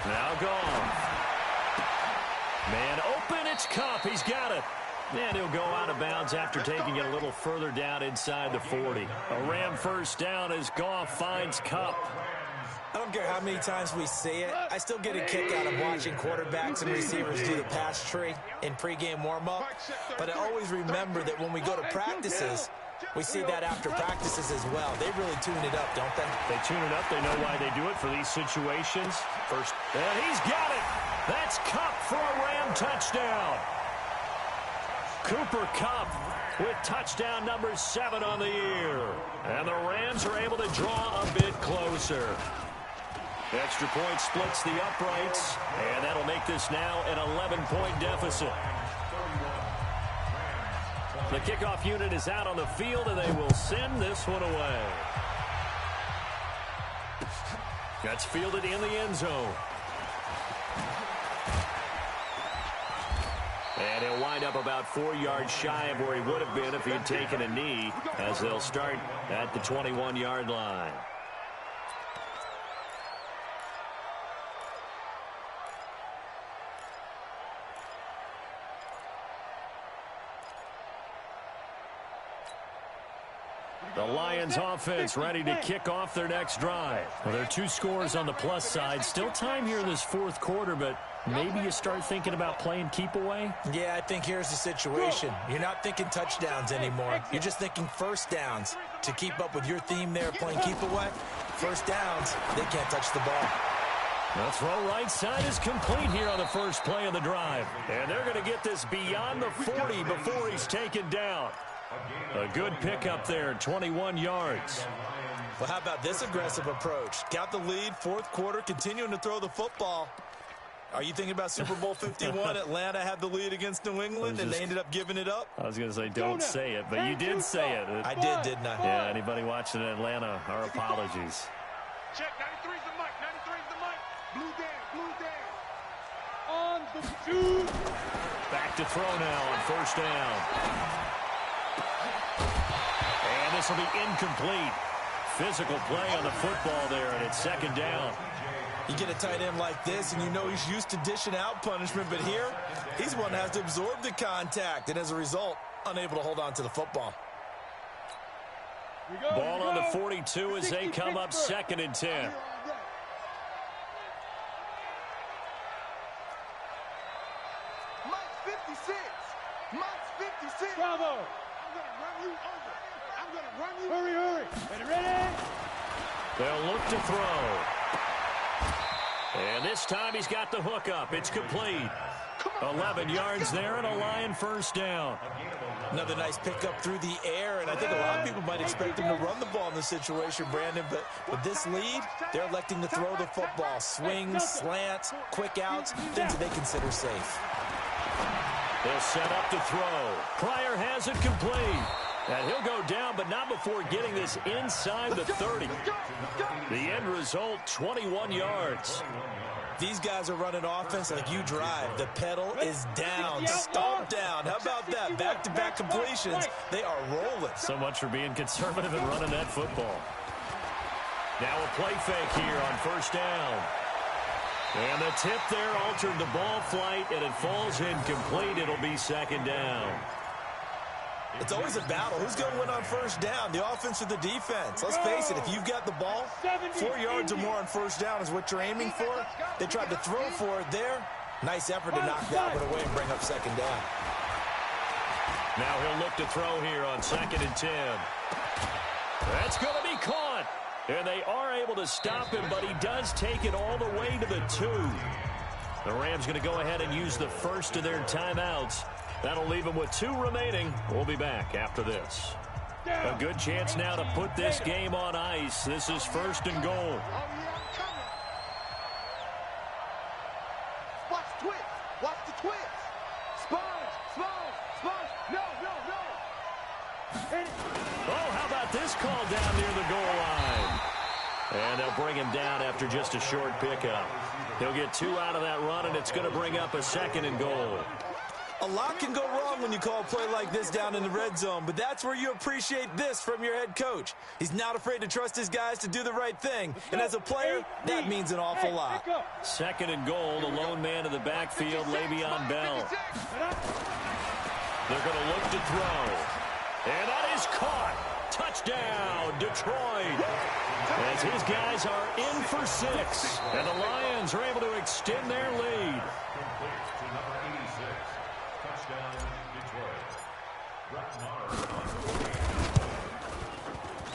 Now gone. Man open, it's Kupp. He's got it. And he'll go out of bounds after taking it a little further down inside the 40. A Ram first down as Goff finds Kupp. I don't care how many times we see it. I still get a kick out of watching quarterbacks and receivers do the pass tree in pregame warm-up. But I always remember that when we go to practices, we see that after practices as well. They really tune it up, don't they? They tune it up. They know why they do it for these situations. First, and he's got it. That's Kupp for a Ram touchdown. Cooper Kupp with touchdown number 7 on the year. And the Rams are able to draw a bit closer. The extra point splits the uprights, and that'll make this now an 11-point deficit. The kickoff unit is out on the field, and they will send this one away. That's fielded in the end zone. And he'll wind up about 4 yards shy of where he would have been if he had taken a knee, as they'll start at the 21-yard line. The Lions offense ready to kick off their next drive. Well, there are 2 scores on the plus side. Still time here in this 4th quarter, but maybe you start thinking about playing keep away? Yeah, I think here's the situation. You're not thinking touchdowns anymore. You're just thinking first downs. To keep up with your theme there playing keep away, first downs, they can't touch the ball. The throw right side is complete here on the first play of the drive. And they're going to get this beyond the 40 before he's taken down. A good pickup there, 21 yards. Well, how about this aggressive approach? Got the lead, 4th quarter, continuing to throw the football. Are you thinking about Super Bowl 51? Atlanta had the lead against New England, and they ended up giving it up? I was going to say, don't say it, but you did say it. I did, didn't I? Yeah, anybody watching Atlanta, our apologies. Check, 93's the mic, 93's the mic. Blue down. On the 2. Back to throw now on first down. And this will be incomplete. Physical play on the football there, and it's 2nd down. You get a tight end like this, and you know he's used to dishing out punishment, but here, he's one that has to absorb the contact, and as a result, unable to hold on to the football. Ball on the 42 as they come up 2nd and 10. Mike's 56. Mike's 56. Bravo. I'm going to run you over. I'm going to run you. Hurry. Ready? They'll look to throw. And this time he's got the hook up. It's complete. 11 yards there and a Lion first down. Another nice pickup through the air, and I think a lot of people might expect him to run the ball in this situation, Brandon, but with this lead, they're electing to throw the football. Swings, slants, quick outs, things that they consider safe. They'll set up to throw. Pryor has it complete. And he'll go down, but not before getting this inside the 30. The end result, 21 yards. These guys are running offense like you drive. The pedal is down, stomped down. How about that? Back-to-back completions. They are rolling. So much for being conservative and running that football. Now a play fake here on first down. And the tip there altered the ball flight, and it falls incomplete. It'll be 2nd down. It's always a battle. Who's going to win on first down, the offense or the defense? Let's face it, if you've got the ball, 4 yards or more on first down is what you're aiming for. They tried to throw for it there. Nice effort to knock that one away and bring up 2nd down. Now he'll look to throw here on 2nd and 10. That's going to be caught. And they are able to stop him, but he does take it all the way to the 2. The Rams going to go ahead and use the first of their timeouts. That'll leave them with 2 remaining. We'll be back after this. A good chance now to put this game on ice. This is 1st and goal. Watch the twist. Watch the twist. Sponge. No. Oh, how about this call down near the goal line? And they'll bring him down after just a short pickup. He'll get 2 out of that run, and it's going to bring up a 2nd and goal. A lot can go wrong when you call a play like this down in the red zone, but that's where you appreciate this from your head coach. He's not afraid to trust his guys to do the right thing, and as a player, that means an awful lot. 2nd and goal, the lone man in the backfield, Le'Veon Bell. They're going to look to throw. And that is caught. Touchdown, Detroit. As his guys are in for 6, and the Lions are able to extend their lead.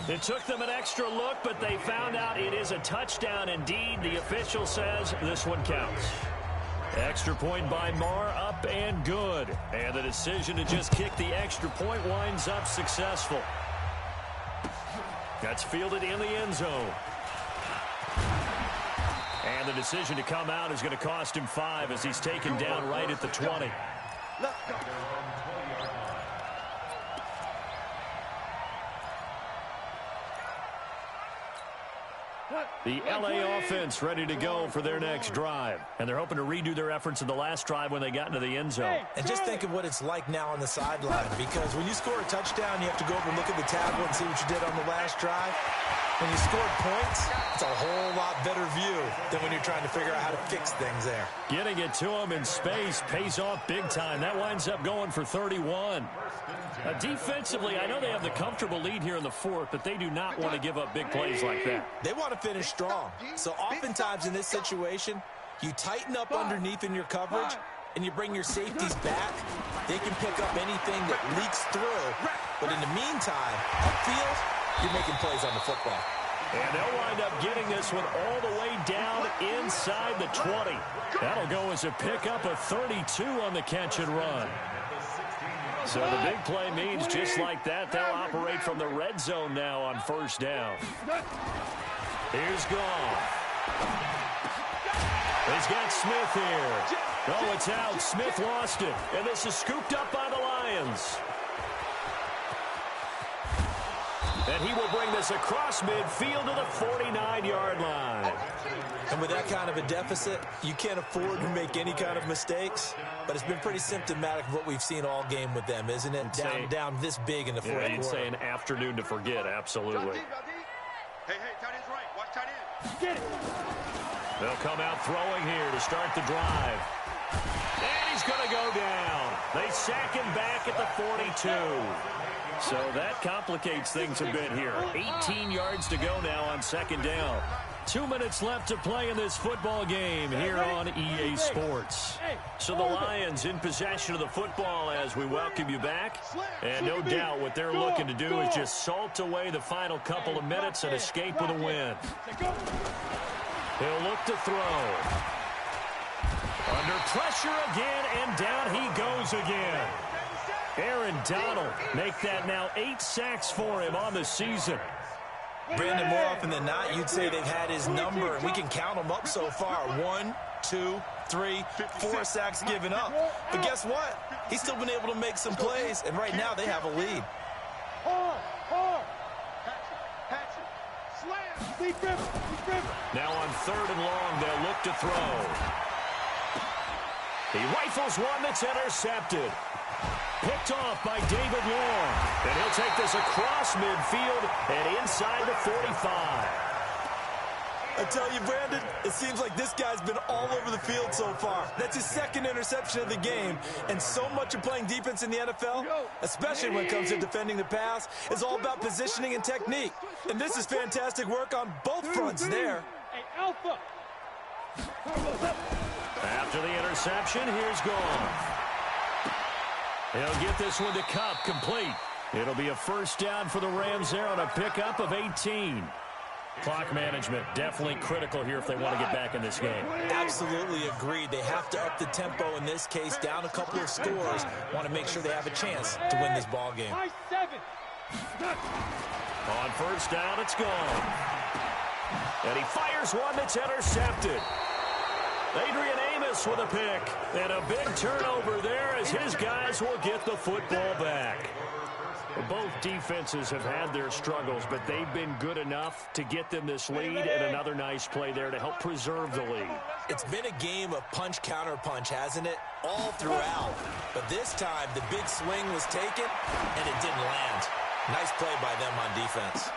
It took them an extra look, but they found out it is a touchdown indeed. The official says this one counts. Extra point by Marr, up and good. And the decision to just kick the extra point winds up successful. That's fielded in the end zone. And the decision to come out is going to cost him 5 as he's taken down right at the 20. Let's go. The LA offense ready to go for their next drive. And they're hoping to redo their efforts in the last drive when they got into the end zone. And just think of what it's like now on the sideline, because when you score a touchdown, you have to go over and look at the tablet and see what you did on the last drive. When you scored points, it's a whole lot better view than when you're trying to figure out how to fix things there. Getting it to him in space pays off big time. That winds up going for 31. Defensively, I know they have the comfortable lead here in the fourth, but they do not want to give up big plays like that. They want to finish strong. So oftentimes in this situation, you tighten up underneath in your coverage, and you bring your safeties back. They can pick up anything that leaks through. But in the meantime, upfield, you're making plays on the football. And they'll wind up getting this one all the way down inside the 20. That'll go as a pickup of 32 on the catch and run. So the big play means just like that, they'll operate from the red zone now on first down. Here's Goff. He's got Smith here. Oh, it's out. Smith lost it. And this is scooped up by the Lions. And he will bring this across midfield to the 49-yard line. And with that kind of a deficit, you can't afford to make any kind of mistakes. But it's been pretty symptomatic of what we've seen all game with them, isn't it? Down this big in the fourth quarter. You'd say an afternoon to forget, absolutely. Hey, tight end's right. Watch tight end. Get it. They'll come out throwing here to start the drive. And he's going to go down. They sack him back at the 42. So that complicates things a bit here. 18 yards to go now on second down. 2 minutes left to play in this football game here on EA Sports. So the Lions in possession of the football as we welcome you back. And no doubt what they're looking to do is just salt away the final couple of minutes and escape with a win. He'll look to throw. Under pressure again, and down he goes again. Aaron Donald make that now 8 sacks for him on the season. Brandon, more often than not, you'd say they've had his number, and we can count them up so far. 1, 2, 3, 4 sacks given up. But guess what? He's still been able to make some plays, and right now they have a lead. Now on 3rd and long, they'll look to throw. He rifles one that's intercepted. Picked off by David Long. And he'll take this across midfield and inside the 45. I tell you, Brandon, it seems like this guy's been all over the field so far. That's his 2nd interception of the game. And so much of playing defense in the NFL, especially when it comes to defending the pass, is all about positioning and technique. And this is fantastic work on both fronts there. Hey, Alpha. After the interception, here's Goff. He'll get this one to Kupp, complete. It'll be a first down for the Rams there on a pickup of 18. Clock management definitely critical here if they want to get back in this game. Absolutely agreed. They have to up the tempo in this case, down a couple of scores. Want to make sure they have a chance to win this ball game. On first down, it's gone. And he fires one that's intercepted. Adrian Amos with a pick. And a big turnover there as his guys will get the football back. Both defenses have had their struggles, but they've been good enough to get them this lead, and another nice play there to help preserve the lead. It's been a game of punch-counter-punch, hasn't it? All throughout. But this time, the big swing was taken, and it didn't land. Nice play by them on defense.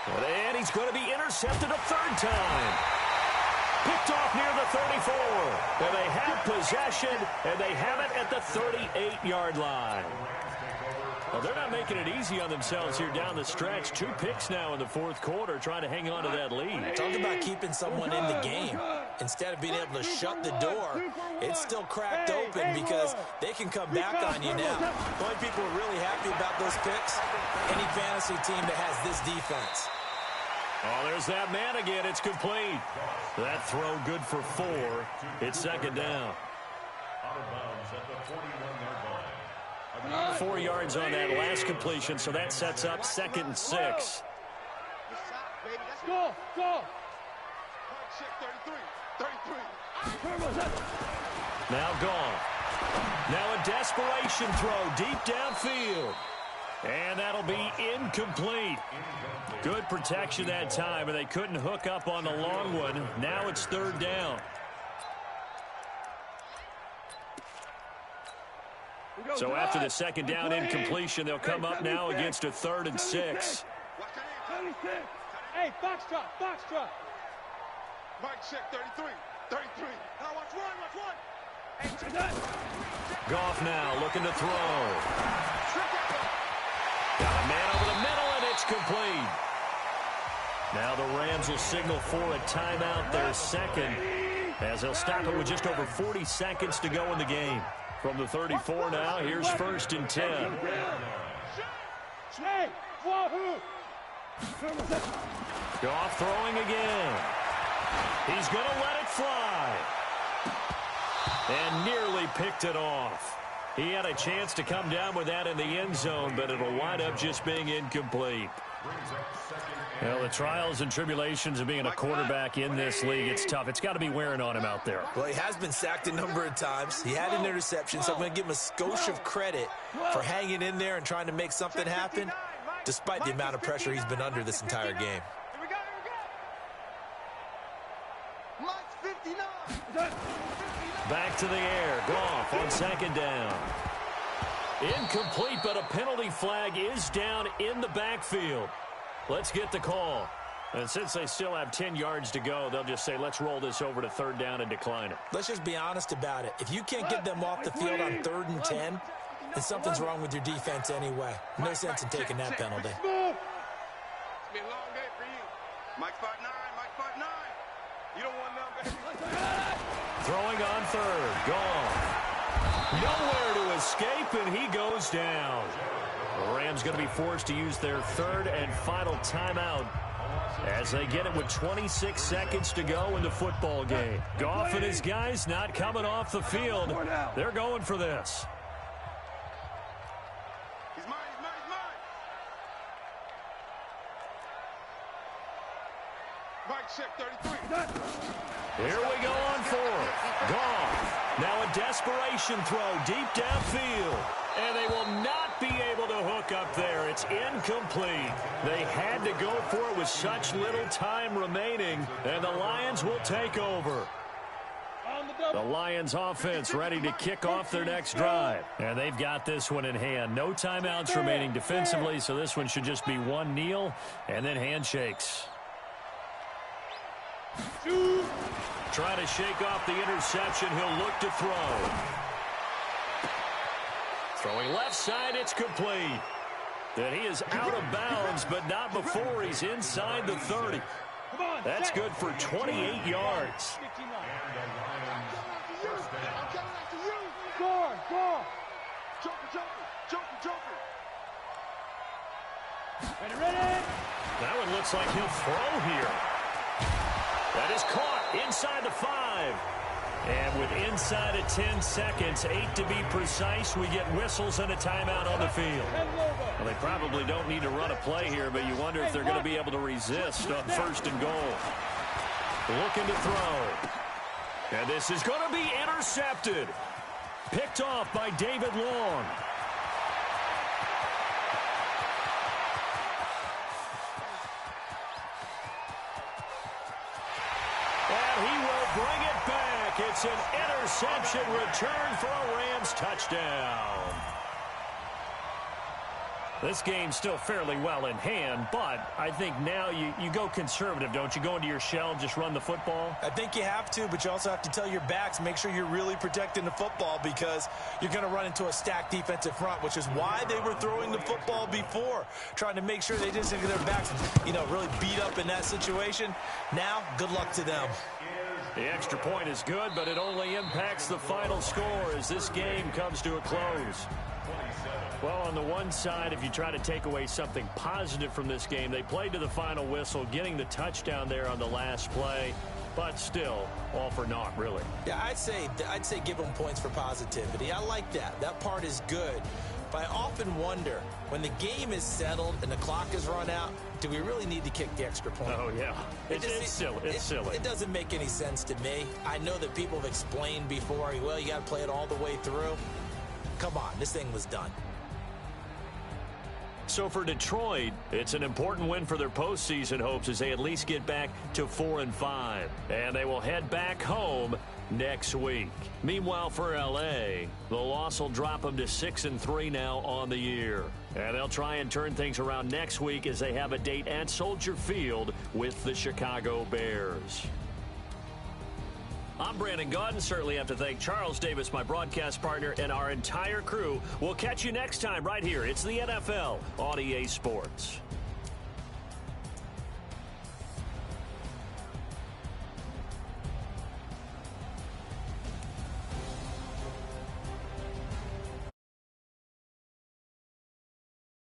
And he's going to be intercepted a 3rd time. Picked off near the 34. And they have possession, and they have it at the 38-yard line. Well, they're not making it easy on themselves here down the stretch. 2 picks now in the 4th quarter, trying to hang on to that lead. Talk about keeping someone in the game. Instead of being able to shut the door, it's still cracked open because they can come back on you now. The only people who are really happy about those picks, any fantasy team that has this defense. Oh, there's that man again. It's complete. That throw good for 4. It's 2nd down. 4 yards on that last completion, so that sets up 2nd and 6. Go! Now gone. Now a desperation throw deep downfield. And that'll be incomplete. Good protection that time, and they couldn't hook up on the long one. Now it's 3rd down. So after the 2nd down incompletion, they'll come up now against a 3rd and 6. Hey, foxtrot, foxtrot. Mike check 33. 33. Now watch one. Hey, check that. Goff now looking to throw. Got a man over the middle, and it's complete. Now the Rams will signal for a timeout, their second, as they'll stop it with just over 40 seconds to go in the game. From the 34 now, here's 1st and 10. Hey, wahoo! Goff throwing again. He's going to let it fly. And nearly picked it off. He had a chance to come down with that in the end zone, but it'll wind up just being incomplete. Well, the trials and tribulations of being a quarterback in this league, it's tough. It's got to be wearing on him out there. Well, he has been sacked a number of times. He had an interception, so I'm going to give him a skosh of credit for hanging in there and trying to make something happen, despite the amount of pressure he's been under this entire game. Here we go. Mike's 59. Back to the air. Goff on 2nd down. Incomplete, but a penalty flag is down in the backfield. Let's get the call. And since they still have 10 yards to go, they'll just say, let's roll this over to 3rd down and decline it. Let's just be honest about it. If you can't get them off the field on 3rd and 10, then something's wrong with your defense anyway. No sense in taking that penalty. It's been a long day for you. Mike 5'9", Mike 5'9". You don't want none, baby. Throwing on 3rd. Goff. Nowhere to escape, and he goes down. The Rams going to be forced to use their 3rd and final timeout as they get it with 26 seconds to go in the football game. Goff and his guys not coming off the field. They're going for this. He's mine. Mike check 33. Here we go on 4th. Goff. Now a desperation throw deep downfield. And they will not be able to hook up there. It's incomplete. They had to go for it with such little time remaining. And the Lions will take over. The Lions offense ready to kick off their next drive. And they've got this one in hand. No timeouts remaining defensively, so this one should just be one kneel and then handshakes. Trying to shake off the interception. He'll look to throw. Throwing left side, it's complete. Then he is out of bounds, but not before he's inside the 30. That's good for 28 yards. Score. Joker. Ready. That one looks like he'll throw here. That is caught inside the 5. And with inside of 10 seconds, 8 to be precise, we get whistles and a timeout on the field. Well, they probably don't need to run a play here, but you wonder if they're going to be able to resist on 1st and goal. Looking to throw. And this is going to be intercepted. Picked off by David Long. And he will bring it back. It's an interception return for a Rams touchdown. This game's still fairly well in hand, but I think now you go conservative, don't you? Go into your shell, just run the football? I think you have to, but you also have to tell your backs, make sure you're really protecting the football because you're going to run into a stacked defensive front, which is why they were throwing the football before, trying to make sure they didn't get their backs, really beat up in that situation. Now, good luck to them. The extra point is good, but it only impacts the final score as this game comes to a close. Well, on the one side, if you try to take away something positive from this game, they played to the final whistle, getting the touchdown there on the last play, but still, all for naught, really. Yeah, I'd say give them points for positivity. I like that. That part is good. But I often wonder, when the game is settled and the clock is run out, do we really need to kick the extra point? Oh, yeah. It's silly. It's silly. It doesn't make any sense to me. I know that people have explained before, well, you got to play it all the way through. Come on, this thing was done. So for Detroit, it's an important win for their postseason hopes as they at least get back to 4-5. And they will head back home next week. Meanwhile, for L.A., the loss will drop them to 6-3 now on the year. And they'll try and turn things around next week as they have a date at Soldier Field with the Chicago Bears. I'm Brandon Gaudin. Certainly have to thank Charles Davis, my broadcast partner, and our entire crew. We'll catch you next time right here. It's the NFL on EA Sports.